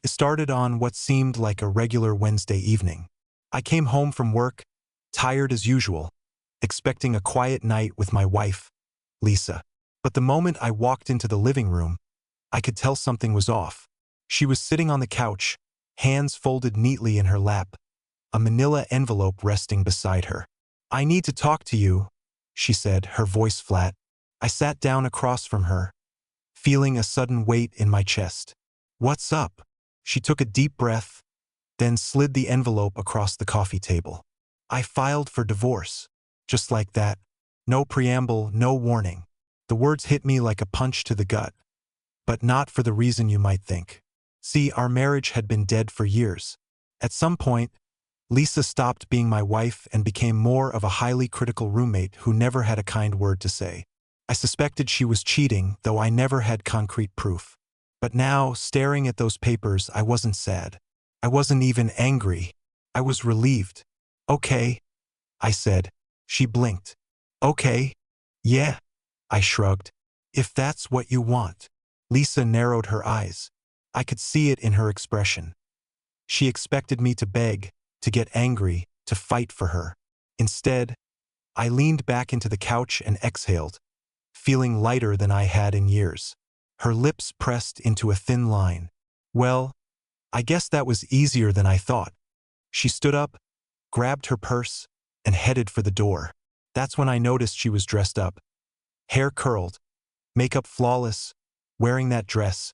It started on what seemed like a regular Wednesday evening. I came home from work, tired as usual, expecting a quiet night with my wife, Lisa. But the moment I walked into the living room, I could tell something was off. She was sitting on the couch, hands folded neatly in her lap, a manila envelope resting beside her. "I need to talk to you," she said, her voice flat. I sat down across from her, feeling a sudden weight in my chest. "What's up?" She took a deep breath, then slid the envelope across the coffee table. "I filed for divorce." Just like that. No preamble, no warning. The words hit me like a punch to the gut. But not for the reason you might think. See, our marriage had been dead for years. At some point, Lisa stopped being my wife and became more of a highly critical roommate who never had a kind word to say. I suspected she was cheating, though I never had concrete proof. But now, staring at those papers, I wasn't sad. I wasn't even angry. I was relieved. "Okay," I said. She blinked. "Okay. Yeah." I shrugged. "If that's what you want." Lisa narrowed her eyes. I could see it in her expression. She expected me to beg, to get angry, to fight for her. Instead, I leaned back into the couch and exhaled, feeling lighter than I had in years. Her lips pressed into a thin line. "Well, I guess that was easier than I thought." She stood up, grabbed her purse, and headed for the door. That's when I noticed she was dressed up. Hair curled, makeup flawless, wearing that dress,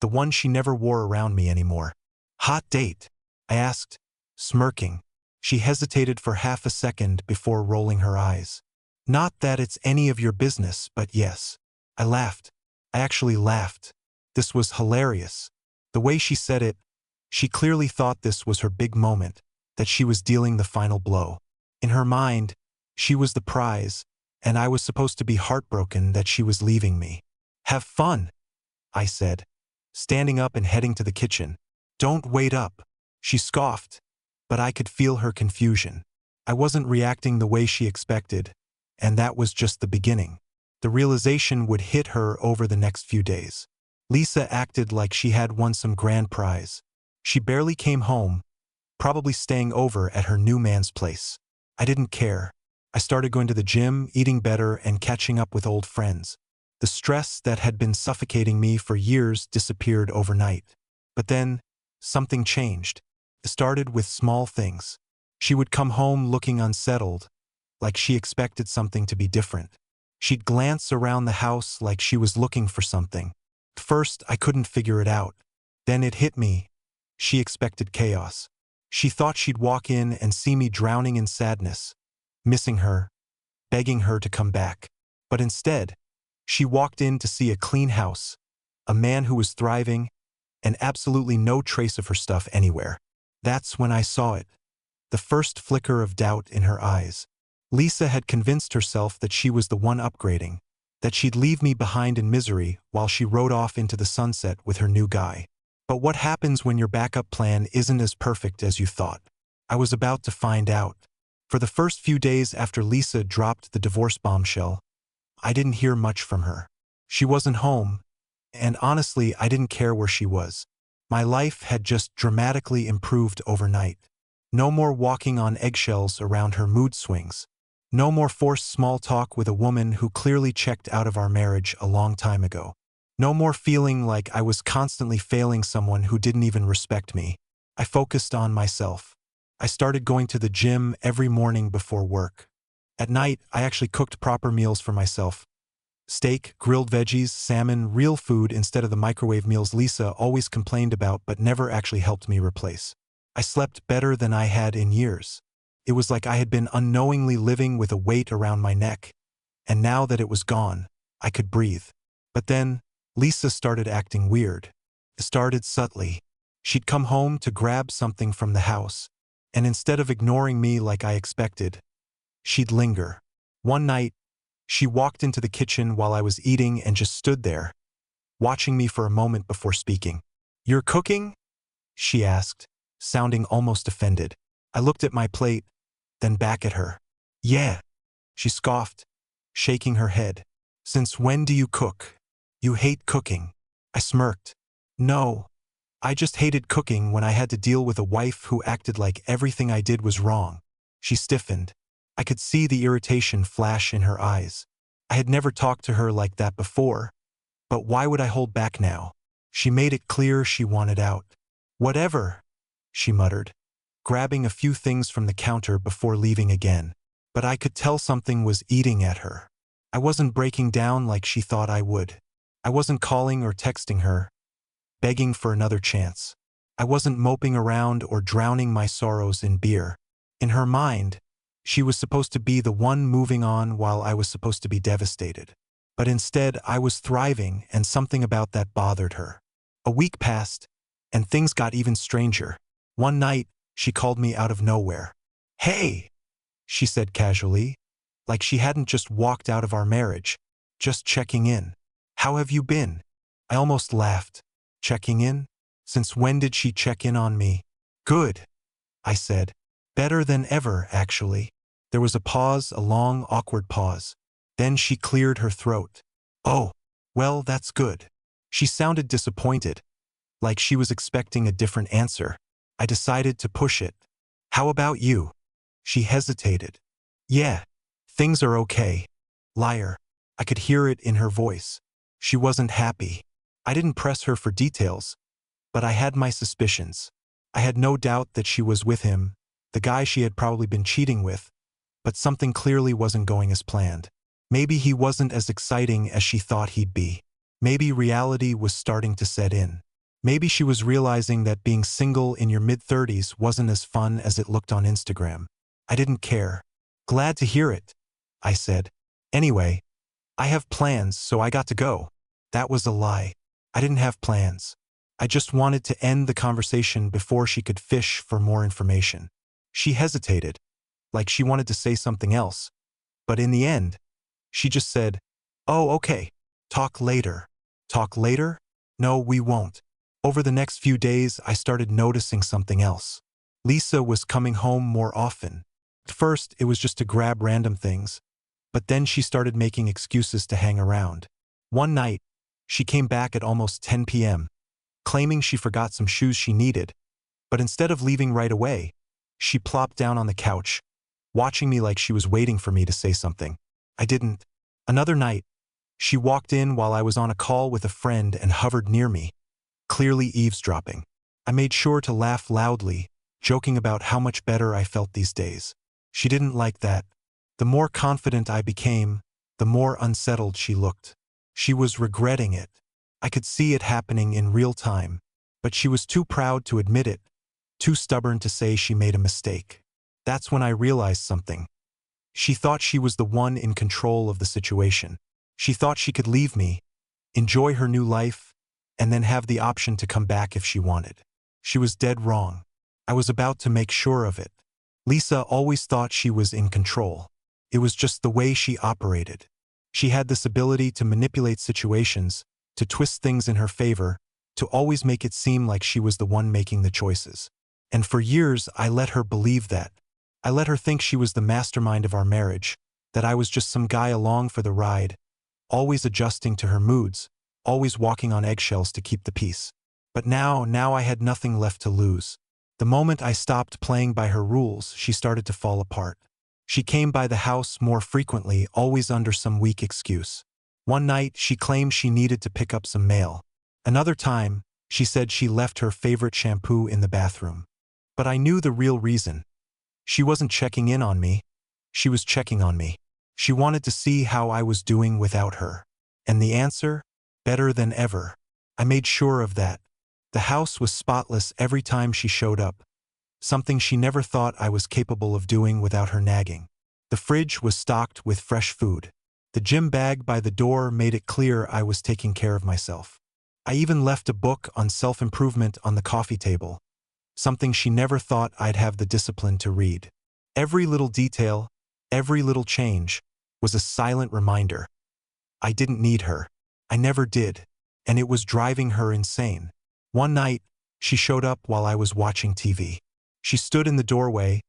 the one she never wore around me anymore. "Hot date?" I asked, smirking. She hesitated for half a second before rolling her eyes. "Not that it's any of your business, but yes." I laughed. I actually laughed. This was hilarious. The way she said it, she clearly thought this was her big moment, that she was dealing the final blow. In her mind, she was the prize, and I was supposed to be heartbroken that she was leaving me. "Have fun," I said, standing up and heading to the kitchen. "Don't wait up." She scoffed, but I could feel her confusion. I wasn't reacting the way she expected, and that was just the beginning. The realization would hit her over the next few days. Lisa acted like she had won some grand prize. She barely came home, probably staying over at her new man's place. I didn't care. I started going to the gym, eating better, and catching up with old friends. The stress that had been suffocating me for years disappeared overnight. But then, something changed. It started with small things. She would come home looking unsettled, like she expected something to be different. She'd glance around the house like she was looking for something. At first, I couldn't figure it out. Then it hit me. She expected chaos. She thought she'd walk in and see me drowning in sadness, missing her, begging her to come back. But instead, she walked in to see a clean house, a man who was thriving, and absolutely no trace of her stuff anywhere. That's when I saw it. The first flicker of doubt in her eyes. Lisa had convinced herself that she was the one upgrading, that she'd leave me behind in misery while she rode off into the sunset with her new guy. But what happens when your backup plan isn't as perfect as you thought? I was about to find out. For the first few days after Lisa dropped the divorce bombshell, I didn't hear much from her. She wasn't home, and honestly, I didn't care where she was. My life had just dramatically improved overnight. No more walking on eggshells around her mood swings. No more forced small talk with a woman who clearly checked out of our marriage a long time ago. No more feeling like I was constantly failing someone who didn't even respect me. I focused on myself. I started going to the gym every morning before work. At night, I actually cooked proper meals for myself. Steak, grilled veggies, salmon, real food instead of the microwave meals Lisa always complained about but never actually helped me replace. I slept better than I had in years. It was like I had been unknowingly living with a weight around my neck, and now that it was gone, I could breathe. But then, Lisa started acting weird. It started subtly. She'd come home to grab something from the house, and instead of ignoring me like I expected, she'd linger. One night, she walked into the kitchen while I was eating and just stood there, watching me for a moment before speaking. "You're cooking?" she asked, sounding almost offended. I looked at my plate, then back at her. "Yeah," she scoffed, shaking her head. "Since when do you cook? You hate cooking." I smirked. "No, I just hated cooking when I had to deal with a wife who acted like everything I did was wrong. She stiffened. I could see the irritation flash in her eyes. I had never talked to her like that before, but why would I hold back now? She made it clear she wanted out. Whatever, she muttered, grabbing a few things from the counter before leaving again. But I could tell something was eating at her. I wasn't breaking down like she thought I would. I wasn't calling or texting her, begging for another chance. I wasn't moping around or drowning my sorrows in beer. In her mind, she was supposed to be the one moving on while I was supposed to be devastated. But instead, I was thriving, and something about that bothered her. A week passed, and things got even stranger. One night, she called me out of nowhere. "Hey," she said casually, like she hadn't just walked out of our marriage, just checking in. "How have you been?" I almost laughed. Checking in? Since when did she check in on me? "Good," I said. "Better than ever, actually." There was a pause, a long, awkward pause. Then she cleared her throat. "Oh, well, that's good." She sounded disappointed, like she was expecting a different answer. I decided to push it. "How about you?" She hesitated. "Yeah, things are okay." Liar. I could hear it in her voice. She wasn't happy. I didn't press her for details, but I had my suspicions. I had no doubt that she was with him, the guy she had probably been cheating with, but something clearly wasn't going as planned. Maybe he wasn't as exciting as she thought he'd be. Maybe reality was starting to set in. Maybe she was realizing that being single in your mid-30s wasn't as fun as it looked on Instagram. I didn't care. "Glad to hear it," I said. "Anyway, I have plans, so I got to go." That was a lie. I didn't have plans. I just wanted to end the conversation before she could fish for more information. She hesitated, like she wanted to say something else. But in the end, she just said, "Oh, okay. Talk later." Talk later? No, we won't. Over the next few days, I started noticing something else. Lisa was coming home more often. At first, it was just to grab random things, but then she started making excuses to hang around. One night, she came back at almost 10 p.m., claiming she forgot some shoes she needed, but instead of leaving right away, she plopped down on the couch, watching me like she was waiting for me to say something. I didn't. Another night, she walked in while I was on a call with a friend and hovered near me, clearly eavesdropping. I made sure to laugh loudly, joking about how much better I felt these days. She didn't like that. The more confident I became, the more unsettled she looked. She was regretting it. I could see it happening in real time, but she was too proud to admit it, too stubborn to say she made a mistake. That's when I realized something. She thought she was the one in control of the situation. She thought she could leave me, enjoy her new life, and then have the option to come back if she wanted. She was dead wrong. I was about to make sure of it. Lisa always thought she was in control. It was just the way she operated. She had this ability to manipulate situations, to twist things in her favor, to always make it seem like she was the one making the choices. And for years, I let her believe that. I let her think she was the mastermind of our marriage, that I was just some guy along for the ride, always adjusting to her moods, always walking on eggshells to keep the peace. But now I had nothing left to lose. The moment I stopped playing by her rules, she started to fall apart. She came by the house more frequently, always under some weak excuse. One night, she claimed she needed to pick up some mail. Another time, she said she left her favorite shampoo in the bathroom. But I knew the real reason. She wasn't checking in on me. She was checking on me. She wanted to see how I was doing without her. And the answer? Better than ever. I made sure of that. The house was spotless every time she showed up, something she never thought I was capable of doing without her nagging. The fridge was stocked with fresh food. The gym bag by the door made it clear I was taking care of myself. I even left a book on self-improvement on the coffee table, something she never thought I'd have the discipline to read. Every little detail, every little change, was a silent reminder. I didn't need her. I never did. And it was driving her insane. One night, she showed up while I was watching TV. She stood in the doorway,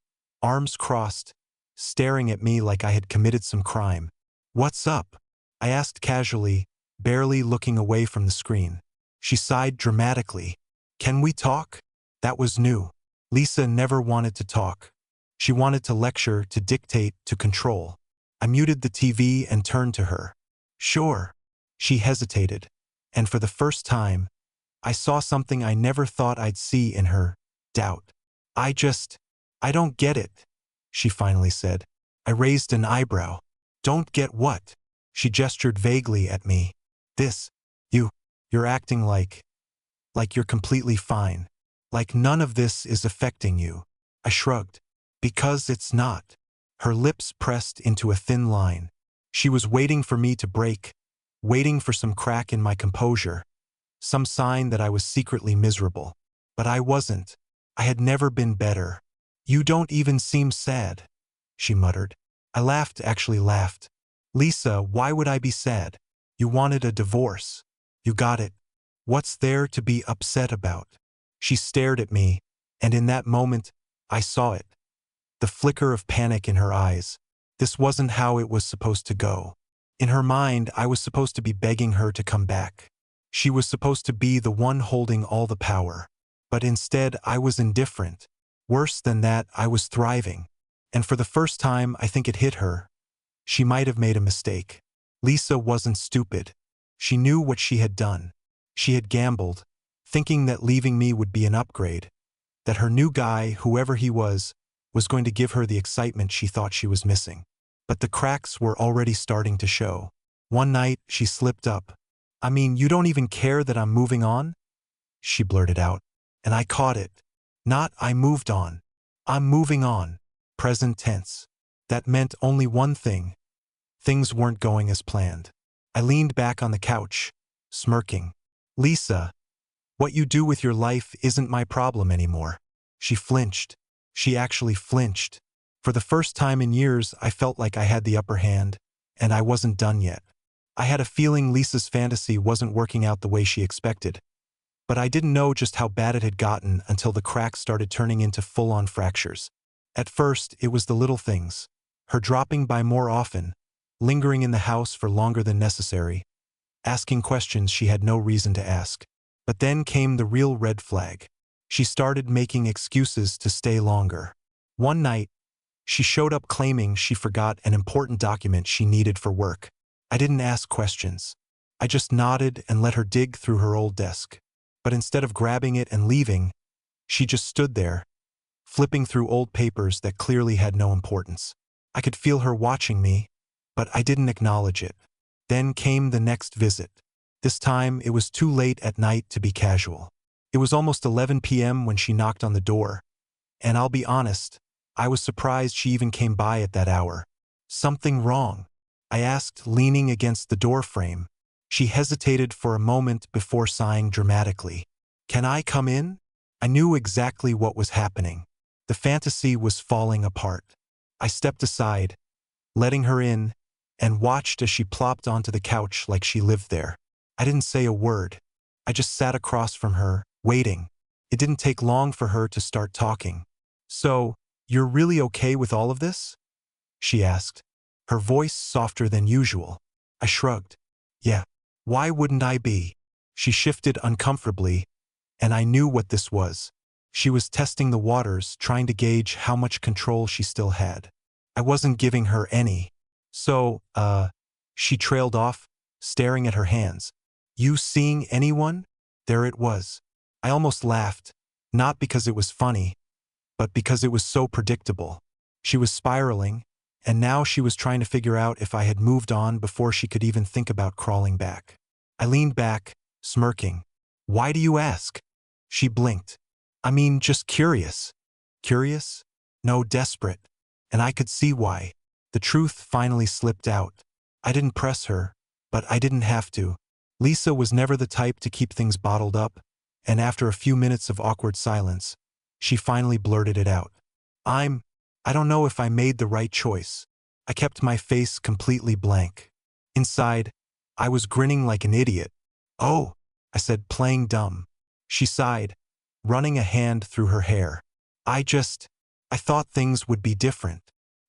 arms crossed, staring at me like I had committed some crime. "What's up?" I asked casually, barely looking away from the screen. She sighed dramatically. Can we talk? That was new. Lisa never wanted to talk. She wanted to lecture, to dictate, to control. I muted the TV and turned to her. Sure. She hesitated. And for the first time, I saw something I never thought I'd see in her: doubt. I don't get it, she finally said. I raised an eyebrow. Don't get what? She gestured vaguely at me. This. You're acting like you're completely fine. Like none of this is affecting you. I shrugged. Because it's not. Her lips pressed into a thin line. She was waiting for me to break, waiting for some crack in my composure, some sign that I was secretly miserable. But I wasn't. I had never been better. You don't even seem sad, she muttered. I laughed, actually laughed. Lisa, why would I be sad? You wanted a divorce. You got it. What's there to be upset about? She stared at me, and in that moment, I saw it. The flicker of panic in her eyes. This wasn't how it was supposed to go. In her mind, I was supposed to be begging her to come back. She was supposed to be the one holding all the power. But instead, I was indifferent. Worse than that, I was thriving. And for the first time, I think it hit her. She might have made a mistake. Lisa wasn't stupid. She knew what she had done. She had gambled, thinking that leaving me would be an upgrade, that her new guy, whoever he was going to give her the excitement she thought she was missing. But the cracks were already starting to show. One night, she slipped up. I mean, you don't even care that I'm moving on? She blurted out. And I caught it. Not I moved on. I'm moving on. Present tense. That meant only one thing. Things weren't going as planned. I leaned back on the couch, smirking. Lisa, what you do with your life isn't my problem anymore. She flinched. She actually flinched. For the first time in years, I felt like I had the upper hand, and I wasn't done yet. I had a feeling Lisa's fantasy wasn't working out the way she expected. But I didn't know just how bad it had gotten until the cracks started turning into full-on fractures. At first, it was the little things. Her dropping by more often, lingering in the house for longer than necessary, asking questions she had no reason to ask. But then came the real red flag. She started making excuses to stay longer. One night, she showed up claiming she forgot an important document she needed for work. I didn't ask questions. I just nodded and let her dig through her old desk. But instead of grabbing it and leaving, she just stood there, flipping through old papers that clearly had no importance. I could feel her watching me, but I didn't acknowledge it. Then came the next visit. This time, it was too late at night to be casual. It was almost 11 p.m. when she knocked on the door, and I'll be honest, I was surprised she even came by at that hour. Something wrong? I asked, leaning against the door frame. She hesitated for a moment before sighing dramatically. Can I come in? I knew exactly what was happening. The fantasy was falling apart. I stepped aside, letting her in, and watched as she plopped onto the couch like she lived there. I didn't say a word. I just sat across from her, waiting. It didn't take long for her to start talking. So, you're really okay with all of this? She asked, her voice softer than usual. I shrugged. Yeah. Why wouldn't I be? She shifted uncomfortably, and I knew what this was. She was testing the waters, trying to gauge how much control she still had. I wasn't giving her any. So, she trailed off, staring at her hands. You seeing anyone? There it was. I almost laughed, not because it was funny, but because it was so predictable. She was spiraling, and now she was trying to figure out if I had moved on before she could even think about crawling back. I leaned back, smirking. Why do you ask? She blinked. I mean, just curious. Curious? No, desperate. And I could see why. The truth finally slipped out. I didn't press her, but I didn't have to. Lisa was never the type to keep things bottled up, and after a few minutes of awkward silence, she finally blurted it out. I don't know if I made the right choice. I kept my face completely blank. Inside, I was grinning like an idiot. Oh, I said, playing dumb. She sighed, running a hand through her hair. I thought things would be different.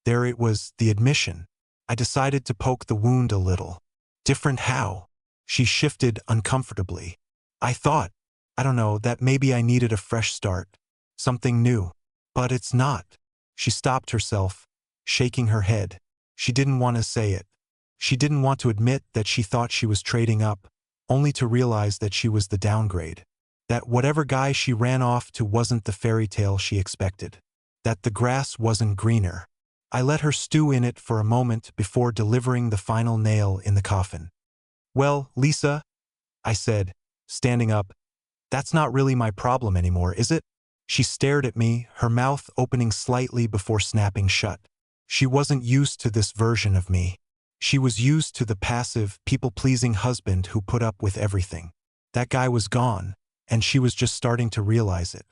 There it was, the admission. I decided to poke the wound a little. Different how? She shifted uncomfortably. I thought I don't know, that maybe I needed a fresh start. Something new. But it's not. She stopped herself, shaking her head. She didn't want to say it. She didn't want to admit that she thought she was trading up, only to realize that she was the downgrade. That whatever guy she ran off to wasn't the fairy tale she expected. That the grass wasn't greener. I let her stew in it for a moment before delivering the final nail in the coffin. Well, Lisa, I said, standing up, that's not really my problem anymore, is it? She stared at me, her mouth opening slightly before snapping shut. She wasn't used to this version of me. She was used to the passive, people-pleasing husband who put up with everything. That guy was gone, and she was just starting to realize it.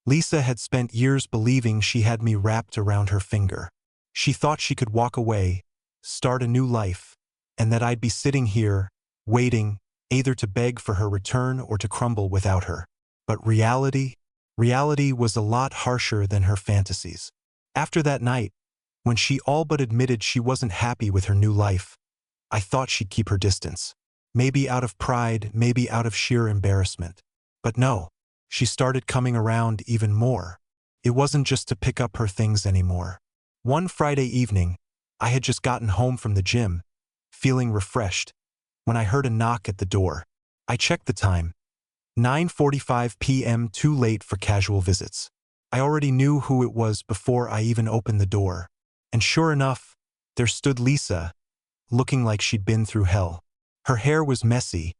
Lisa had spent years believing she had me wrapped around her finger. She thought she could walk away, start a new life, and that I'd be sitting here, waiting, either to beg for her return or to crumble without her. But reality was a lot harsher than her fantasies. After that night, when she all but admitted she wasn't happy with her new life, I thought she'd keep her distance. Maybe out of pride, maybe out of sheer embarrassment. But no, she started coming around even more. It wasn't just to pick up her things anymore. One Friday evening, I had just gotten home from the gym, feeling refreshed, when I heard a knock at the door. I checked the time. 9:45 p.m., too late for casual visits. I already knew who it was before I even opened the door. And sure enough, there stood Lisa, looking like she'd been through hell. Her hair was messy,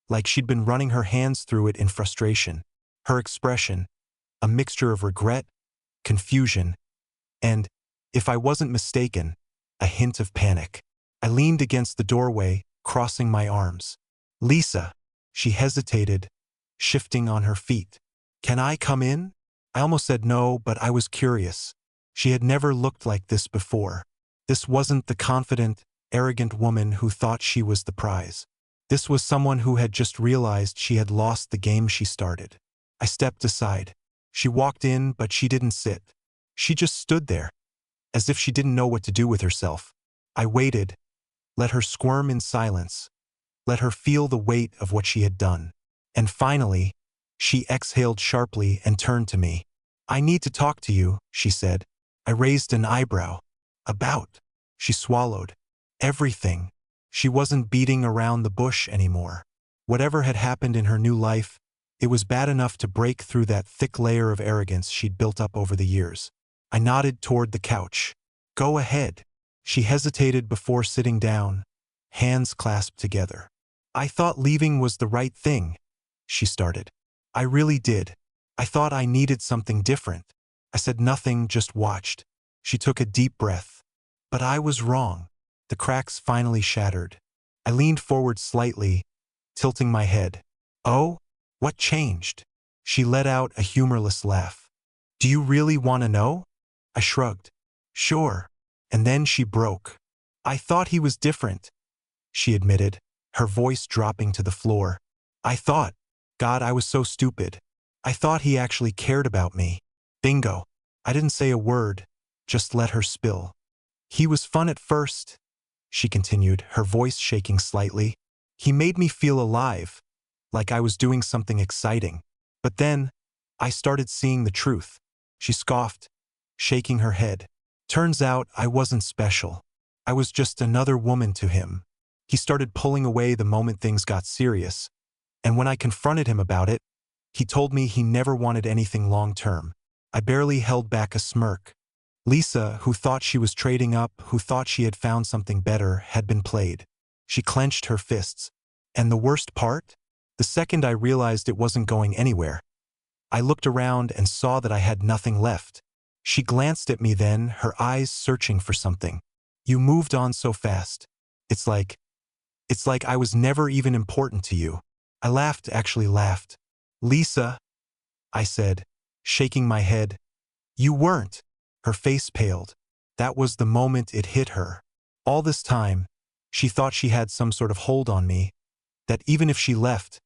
like she'd been running her hands through it in frustration. Her expression, a mixture of regret, confusion, and, if I wasn't mistaken, a hint of panic. I leaned against the doorway, crossing my arms. Lisa, she hesitated, shifting on her feet. Can I come in? I almost said no, but I was curious. She had never looked like this before. This wasn't the confident, arrogant woman who thought she was the prize. This was someone who had just realized she had lost the game she started. I stepped aside. She walked in, but she didn't sit. She just stood there, as if she didn't know what to do with herself. I waited, let her squirm in silence, let her feel the weight of what she had done. And finally, she exhaled sharply and turned to me. I need to talk to you, she said. I raised an eyebrow. About. She swallowed. Everything. She wasn't beating around the bush anymore. Whatever had happened in her new life, it was bad enough to break through that thick layer of arrogance she'd built up over the years. I nodded toward the couch. Go ahead. She hesitated before sitting down, hands clasped together. I thought leaving was the right thing, she started. I really did. I thought I needed something different. I said nothing, just watched. She took a deep breath. But I was wrong. The cracks finally shattered. I leaned forward slightly, tilting my head. Oh? What changed? She let out a humorless laugh. Do you really want to know? I shrugged. Sure. And then she broke. I thought he was different, she admitted, her voice dropping to the floor. I thought, God, I was so stupid. I thought he actually cared about me. Bingo. I didn't say a word, just let her spill. He was fun at first, she continued, her voice shaking slightly. He made me feel alive, like I was doing something exciting. But then, I started seeing the truth. She scoffed, shaking her head. Turns out I wasn't special. I was just another woman to him. He started pulling away the moment things got serious. And when I confronted him about it, he told me he never wanted anything long-term. I barely held back a smirk. Lisa, who thought she was trading up, who thought she had found something better, had been played. She clenched her fists. And the worst part? The second I realized it wasn't going anywhere, I looked around and saw that I had nothing left. She glanced at me then, her eyes searching for something. You moved on so fast. It's like I was never even important to you. I laughed, actually laughed. Lisa, I said, shaking my head. You weren't. Her face paled. That was the moment it hit her. All this time, she thought she had some sort of hold on me, that even if she left,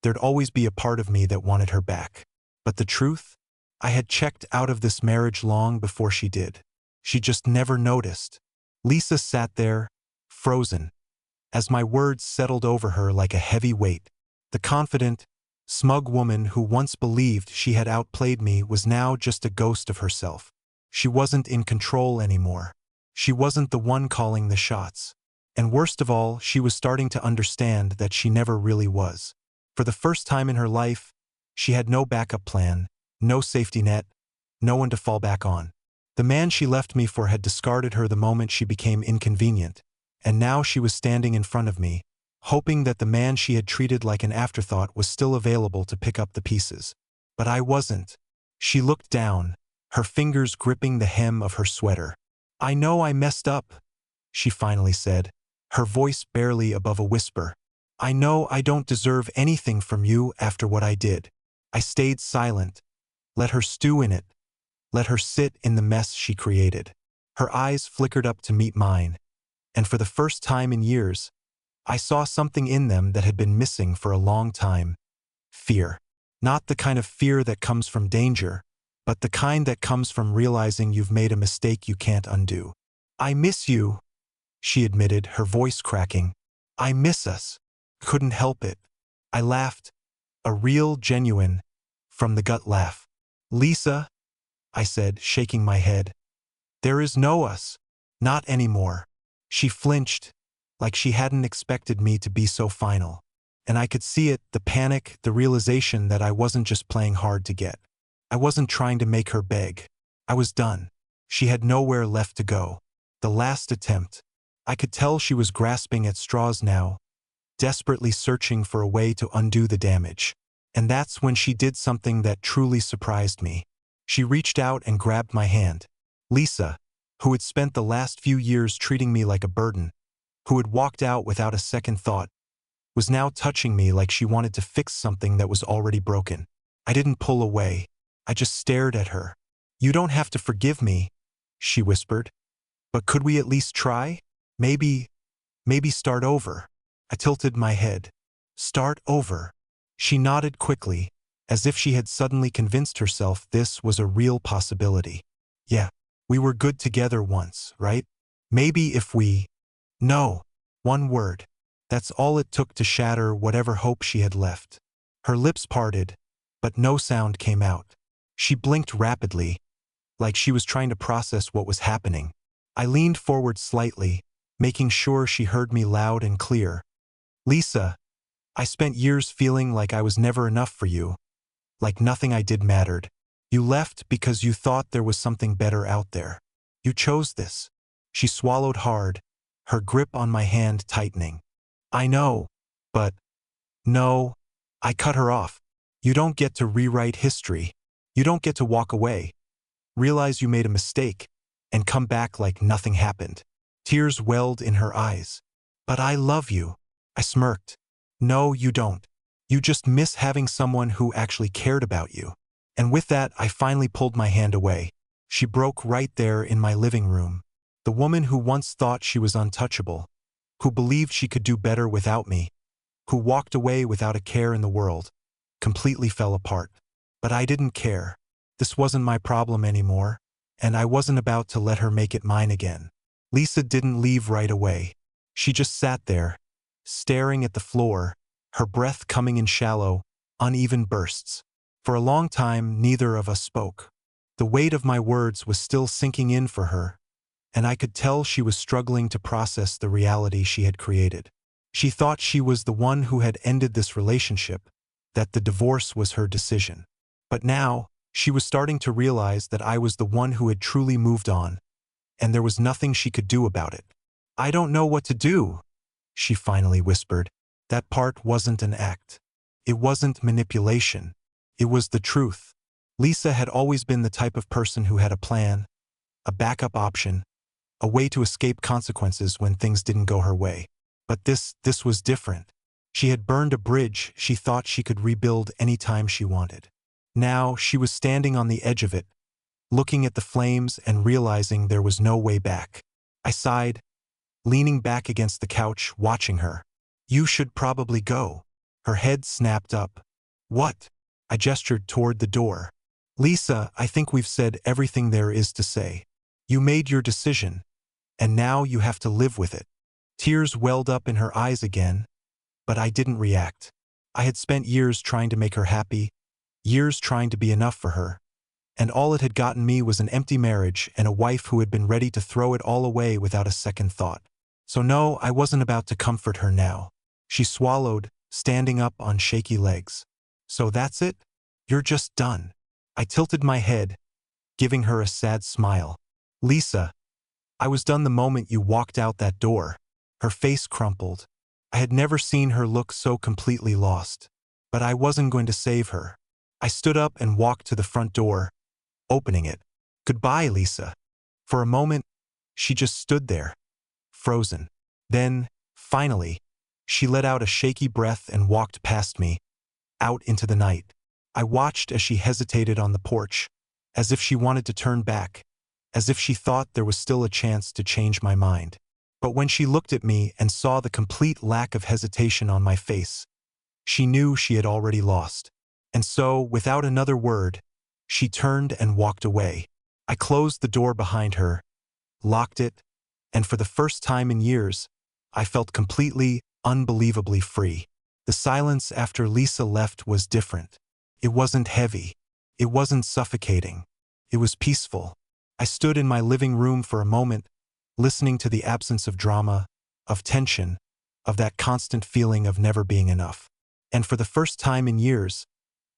there'd always be a part of me that wanted her back. But the truth? I had checked out of this marriage long before she did. She just never noticed. Lisa sat there, frozen, as my words settled over her like a heavy weight. The confident, smug woman who once believed she had outplayed me was now just a ghost of herself. She wasn't in control anymore. She wasn't the one calling the shots. And worst of all, she was starting to understand that she never really was. For the first time in her life, she had no backup plan, no safety net, no one to fall back on. The man she left me for had discarded her the moment she became inconvenient, and now she was standing in front of me, hoping that the man she had treated like an afterthought was still available to pick up the pieces. But I wasn't. She looked down, her fingers gripping the hem of her sweater. "I know I messed up," she finally said, her voice barely above a whisper. "I know I don't deserve anything from you after what I did." I stayed silent, let her stew in it, let her sit in the mess she created. Her eyes flickered up to meet mine, and for the first time in years, I saw something in them that had been missing for a long time. Fear. Not the kind of fear that comes from danger, but the kind that comes from realizing you've made a mistake you can't undo. "I miss you," she admitted, her voice cracking. "I miss us." Couldn't help it. I laughed. A real, genuine, from-the-gut laugh. "Lisa," I said, shaking my head. "There is no us. Not anymore." She flinched, like she hadn't expected me to be so final. And I could see it, the panic, the realization that I wasn't just playing hard to get. I wasn't trying to make her beg. I was done. She had nowhere left to go. The last attempt. I could tell she was grasping at straws now, desperately searching for a way to undo the damage. And that's when she did something that truly surprised me. She reached out and grabbed my hand. Lisa, who had spent the last few years treating me like a burden, who had walked out without a second thought, was now touching me like she wanted to fix something that was already broken. I didn't pull away. I just stared at her. "You don't have to forgive me," she whispered. "But could we at least try? Maybe start over." I tilted my head. "Start over?" She nodded quickly, as if she had suddenly convinced herself this was a real possibility. "Yeah, we were good together once, right? Maybe if we—" "No." One word. That's all it took to shatter whatever hope she had left. Her lips parted, but no sound came out. She blinked rapidly, like she was trying to process what was happening. I leaned forward slightly, making sure she heard me loud and clear. "Lisa, I spent years feeling like I was never enough for you, like nothing I did mattered. You left because you thought there was something better out there. You chose this." She swallowed hard, her grip on my hand tightening. "I know, but—" "No," I cut her off. "You don't get to rewrite history. You don't get to walk away, realize you made a mistake, and come back like nothing happened." Tears welled in her eyes. "But I love you." I smirked. "No, you don't. You just miss having someone who actually cared about you." And with that, I finally pulled my hand away. She broke right there in my living room. The woman who once thought she was untouchable, who believed she could do better without me, who walked away without a care in the world, completely fell apart. But I didn't care. This wasn't my problem anymore, and I wasn't about to let her make it mine again. Lisa didn't leave right away. She just sat there, staring at the floor, her breath coming in shallow, uneven bursts. For a long time, neither of us spoke. The weight of my words was still sinking in for her, and I could tell she was struggling to process the reality she had created. She thought she was the one who had ended this relationship, that the divorce was her decision. But now, she was starting to realize that I was the one who had truly moved on, and there was nothing she could do about it. "I don't know what to do," she finally whispered. That part wasn't an act. It wasn't manipulation. It was the truth. Lisa had always been the type of person who had a plan, a backup option, a way to escape consequences when things didn't go her way. But this was different. She had burned a bridge she thought she could rebuild any time she wanted. Now she was standing on the edge of it, looking at the flames and realizing there was no way back. I sighed, leaning back against the couch, watching her. "You should probably go." Her head snapped up. "What?" I gestured toward the door. "Lisa, I think we've said everything there is to say. You made your decision, and now you have to live with it." Tears welled up in her eyes again, but I didn't react. I had spent years trying to make her happy, years trying to be enough for her, and all it had gotten me was an empty marriage and a wife who had been ready to throw it all away without a second thought. So no, I wasn't about to comfort her now. She swallowed, standing up on shaky legs. So that's it? You're just done. I tilted my head, giving her a sad smile. Lisa, I was done the moment you walked out that door. Her face crumpled. I had never seen her look so completely lost. But I wasn't going to save her. I stood up and walked to the front door, opening it. Goodbye, Lisa. For a moment, she just stood there, frozen. Then, finally, she let out a shaky breath and walked past me, out into the night. I watched as she hesitated on the porch, as if she wanted to turn back, as if she thought there was still a chance to change my mind. But when she looked at me and saw the complete lack of hesitation on my face, she knew she had already lost. And so, without another word, she turned and walked away. I closed the door behind her, locked it, and for the first time in years, I felt completely, unbelievably free. The silence after Lisa left was different. It wasn't heavy. It wasn't suffocating. It was peaceful. I stood in my living room for a moment, listening to the absence of drama, of tension, of that constant feeling of never being enough. And for the first time in years,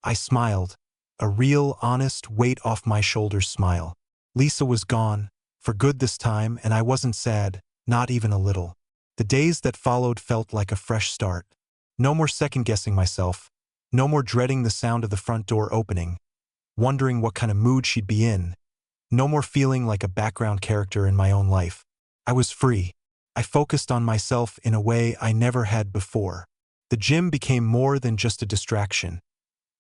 I smiled, a real, honest, weight off my shoulders smile. Lisa was gone, for good this time, and I wasn't sad, not even a little. The days that followed felt like a fresh start. No more second-guessing myself, no more dreading the sound of the front door opening, wondering what kind of mood she'd be in, no more feeling like a background character in my own life. I was free. I focused on myself in a way I never had before. The gym became more than just a distraction.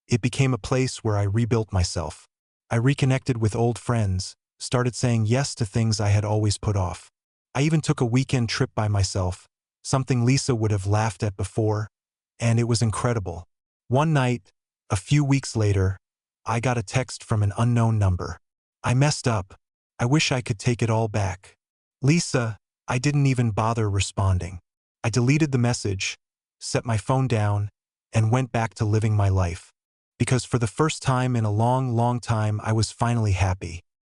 It became a place where I rebuilt myself. I reconnected with old friends, started saying yes to things I had always put off. I even took a weekend trip by myself, something Lisa would have laughed at before, and it was incredible. One night, a few weeks later, I got a text from an unknown number. I messed up. I wish I could take it all back. Lisa, I didn't even bother responding. I deleted the message, set my phone down, and went back to living my life. Because for the first time in a long, long time, I was finally happy.